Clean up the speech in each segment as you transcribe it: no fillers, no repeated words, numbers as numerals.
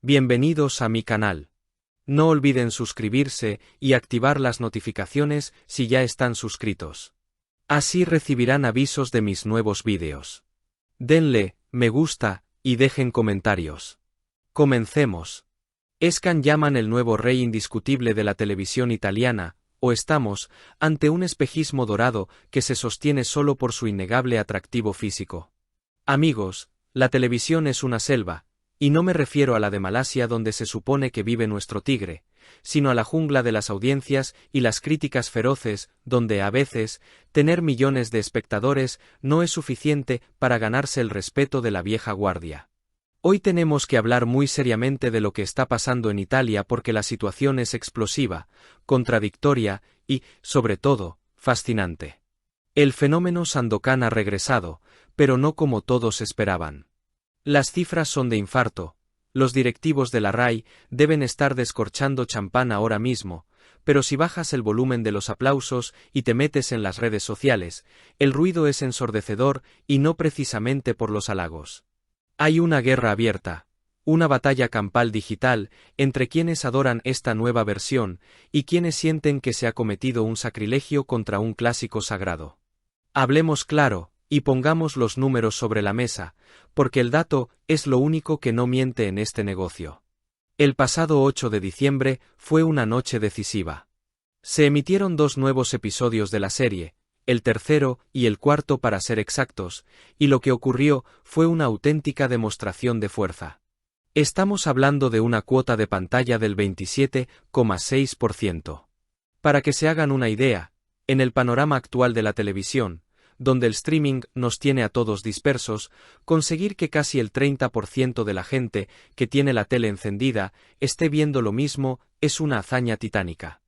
Bienvenidos a mi canal. No olviden suscribirse y activar las notificaciones si ya están suscritos. Así recibirán avisos de mis nuevos vídeos. Denle me gusta y dejen comentarios. Comencemos. ¿Es Can Yaman el nuevo rey indiscutible de la televisión italiana, o estamos ante un espejismo dorado que se sostiene solo por su innegable atractivo físico? Amigos, la televisión es una selva, y no me refiero a la de Malasia donde se supone que vive nuestro tigre, sino a la jungla de las audiencias y las críticas feroces, donde a veces, tener millones de espectadores no es suficiente para ganarse el respeto de la vieja guardia. Hoy tenemos que hablar muy seriamente de lo que está pasando en Italia porque la situación es explosiva, contradictoria y, sobre todo, fascinante. El fenómeno Sandokan ha regresado, pero no como todos esperaban. Las cifras son de infarto. Los directivos de la RAI deben estar descorchando champán ahora mismo, pero si bajas el volumen de los aplausos y te metes en las redes sociales, el ruido es ensordecedor y no precisamente por los halagos. Hay una guerra abierta, una batalla campal digital entre quienes adoran esta nueva versión y quienes sienten que se ha cometido un sacrilegio contra un clásico sagrado. Hablemos claro y pongamos los números sobre la mesa, porque el dato es lo único que no miente en este negocio. El pasado 8 de diciembre fue una noche decisiva. Se emitieron 2 nuevos episodios de la serie, el tercero y el cuarto para ser exactos, y lo que ocurrió fue una auténtica demostración de fuerza. Estamos hablando de una cuota de pantalla del 27,6%. Para que se hagan una idea, en el panorama actual de la televisión, donde el streaming nos tiene a todos dispersos, conseguir que casi el 30% de la gente que tiene la tele encendida esté viendo lo mismo es una hazaña titánica.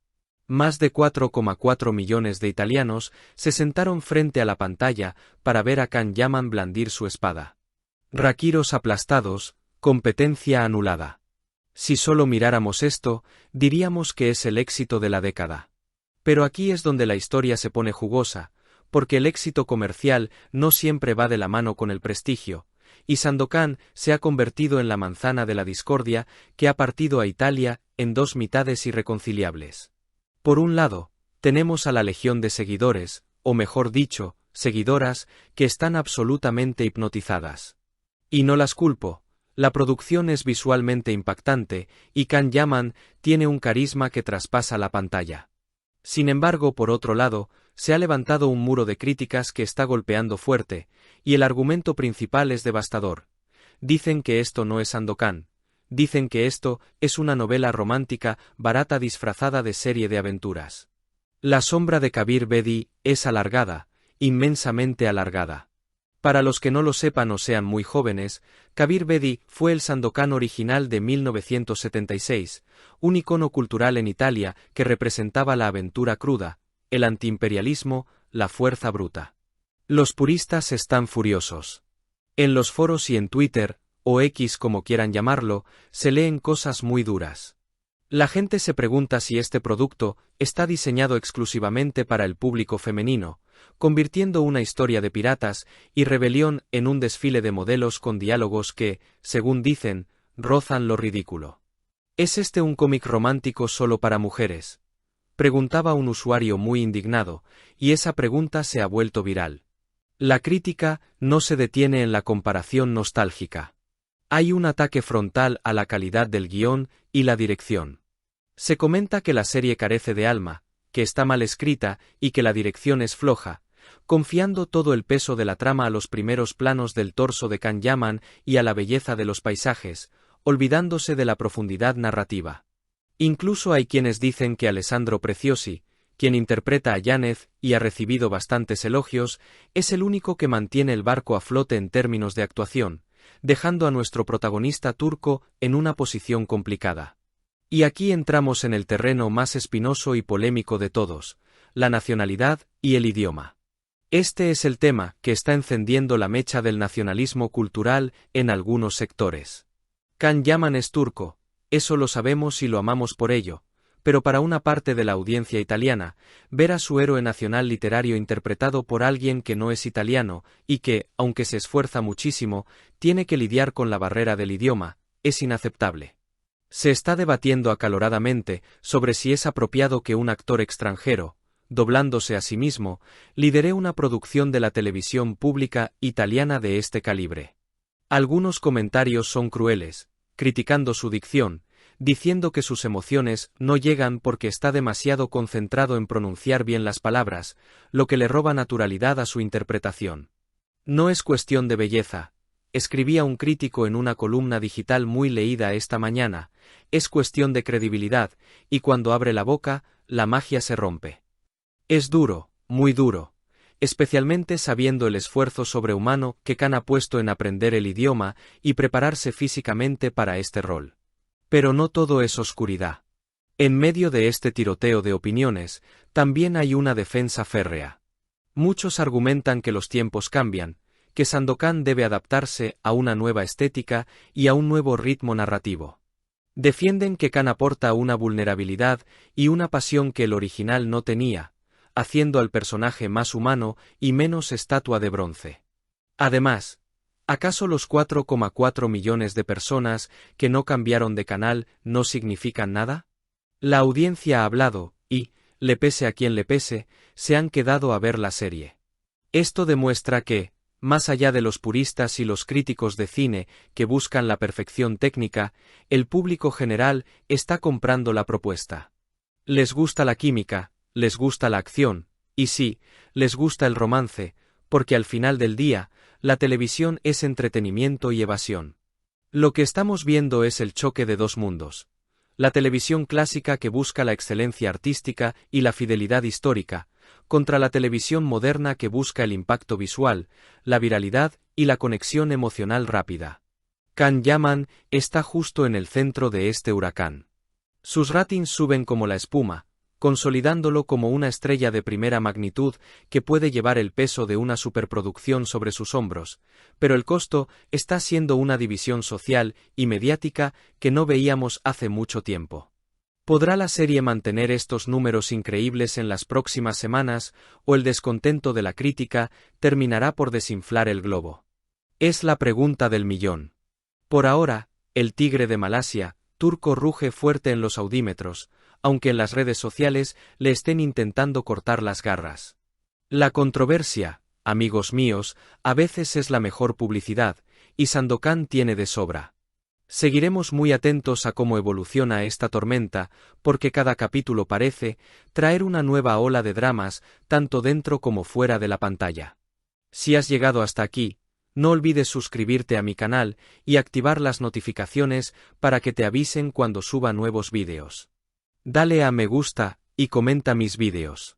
Más de 4,4 millones de italianos se sentaron frente a la pantalla para ver a Can Yaman blandir su espada. Raquiros aplastados, competencia anulada. Si solo miráramos esto, diríamos que es el éxito de la década. Pero aquí es donde la historia se pone jugosa, porque el éxito comercial no siempre va de la mano con el prestigio, y Sandokan se ha convertido en la manzana de la discordia que ha partido a Italia en 2 mitades irreconciliables. Por un lado, tenemos a la legión de seguidores, o mejor dicho, seguidoras, que están absolutamente hipnotizadas. Y no las culpo, la producción es visualmente impactante, y Can Yaman tiene un carisma que traspasa la pantalla. Sin embargo, por otro lado, se ha levantado un muro de críticas que está golpeando fuerte, y el argumento principal es devastador. Dicen que esto no es Sandokan. Dicen que esto es una novela romántica barata disfrazada de serie de aventuras. La sombra de Kabir Bedi es alargada, inmensamente alargada. Para los que no lo sepan o sean muy jóvenes, Kabir Bedi fue el Sandokan original de 1976, un icono cultural en Italia que representaba la aventura cruda, el antiimperialismo, la fuerza bruta. Los puristas están furiosos. En los foros y en Twitter, o X como quieran llamarlo, se leen cosas muy duras. La gente se pregunta si este producto está diseñado exclusivamente para el público femenino, convirtiendo una historia de piratas y rebelión en un desfile de modelos con diálogos que, según dicen, rozan lo ridículo. ¿Es este un cómic romántico solo para mujeres?, preguntaba un usuario muy indignado, y esa pregunta se ha vuelto viral. La crítica no se detiene en la comparación nostálgica. Hay un ataque frontal a la calidad del guión y la dirección. Se comenta que la serie carece de alma, que está mal escrita y que la dirección es floja, confiando todo el peso de la trama a los primeros planos del torso de Can Yaman y a la belleza de los paisajes, olvidándose de la profundidad narrativa. Incluso hay quienes dicen que Alessandro Preciosi, quien interpreta a Yanez y ha recibido bastantes elogios, es el único que mantiene el barco a flote en términos de actuación, dejando a nuestro protagonista turco en una posición complicada. Y aquí entramos en el terreno más espinoso y polémico de todos, la nacionalidad y el idioma. Este es el tema que está encendiendo la mecha del nacionalismo cultural en algunos sectores. Can Yaman es turco, eso lo sabemos y lo amamos por ello, pero para una parte de la audiencia italiana, ver a su héroe nacional literario interpretado por alguien que no es italiano y que, aunque se esfuerza muchísimo, tiene que lidiar con la barrera del idioma, es inaceptable. Se está debatiendo acaloradamente sobre si es apropiado que un actor extranjero, doblándose a sí mismo, lidere una producción de la televisión pública italiana de este calibre. Algunos comentarios son crueles, criticando su dicción, diciendo que sus emociones no llegan porque está demasiado concentrado en pronunciar bien las palabras, lo que le roba naturalidad a su interpretación. No es cuestión de belleza, escribía un crítico en una columna digital muy leída esta mañana, es cuestión de credibilidad, y cuando abre la boca, la magia se rompe. Es duro, muy duro, especialmente sabiendo el esfuerzo sobrehumano que Khan ha puesto en aprender el idioma y prepararse físicamente para este rol. Pero no todo es oscuridad. En medio de este tiroteo de opiniones, también hay una defensa férrea. Muchos argumentan que los tiempos cambian, que Sandokan debe adaptarse a una nueva estética y a un nuevo ritmo narrativo. Defienden que Khan aporta una vulnerabilidad y una pasión que el original no tenía, haciendo al personaje más humano y menos estatua de bronce. Además, ¿acaso los 4,4 millones de personas que no cambiaron de canal no significan nada? La audiencia ha hablado, y, le pese a quien le pese, se han quedado a ver la serie. Esto demuestra que, más allá de los puristas y los críticos de cine que buscan la perfección técnica, el público general está comprando la propuesta. Les gusta la química, les gusta la acción, y sí, les gusta el romance, porque al final del día, la televisión es entretenimiento y evasión. Lo que estamos viendo es el choque de dos mundos. La televisión clásica que busca la excelencia artística y la fidelidad histórica, contra la televisión moderna que busca el impacto visual, la viralidad y la conexión emocional rápida. Khan Yaman está justo en el centro de este huracán. Sus ratings suben como la espuma, consolidándolo como una estrella de primera magnitud que puede llevar el peso de una superproducción sobre sus hombros, pero el costo está siendo una división social y mediática que no veíamos hace mucho tiempo. ¿Podrá la serie mantener estos números increíbles en las próximas semanas, o el descontento de la crítica terminará por desinflar el globo? Es la pregunta del millón. Por ahora, el tigre de Malasia, turco, ruge fuerte en los audímetros, aunque en las redes sociales le estén intentando cortar las garras. La controversia, amigos míos, a veces es la mejor publicidad, y Sandokan tiene de sobra. Seguiremos muy atentos a cómo evoluciona esta tormenta, porque cada capítulo parece traer una nueva ola de dramas, tanto dentro como fuera de la pantalla. Si has llegado hasta aquí, no olvides suscribirte a mi canal y activar las notificaciones para que te avisen cuando suba nuevos vídeos. Dale a me gusta y comenta mis vídeos.